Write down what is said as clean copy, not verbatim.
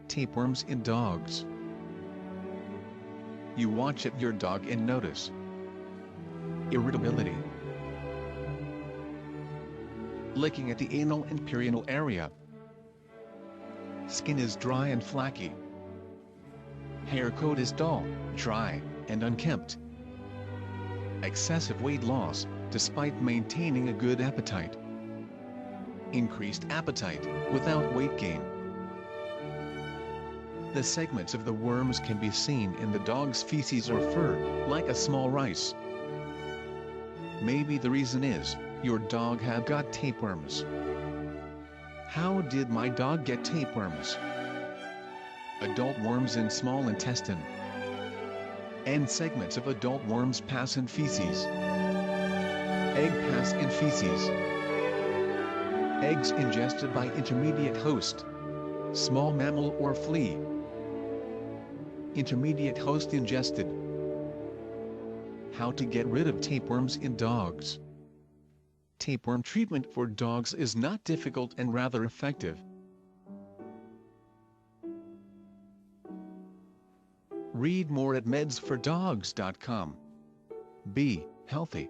Tapeworms in dogs. You watch at your dog and notice irritability, licking at the anal and perianal area. Skin is dry and flaky. Hair coat is dull, dry, and unkempt. Excessive weight loss, despite maintaining a good appetite. Increased appetite, without weight gain. The segments of the worms can be seen in the dog's feces or fur, like a small rice. Maybe the reason is, your dog had got tapeworms. How did my dog get tapeworms? Adult worms in small intestine. And segments of adult worms pass in feces. Egg pass in feces. Eggs ingested by intermediate host. Small mammal or flea. Intermediate host ingested. How to get rid of tapeworms in dogs. Tapeworm treatment for dogs is not difficult and rather effective. Read more at medsfordogs.com. Be healthy.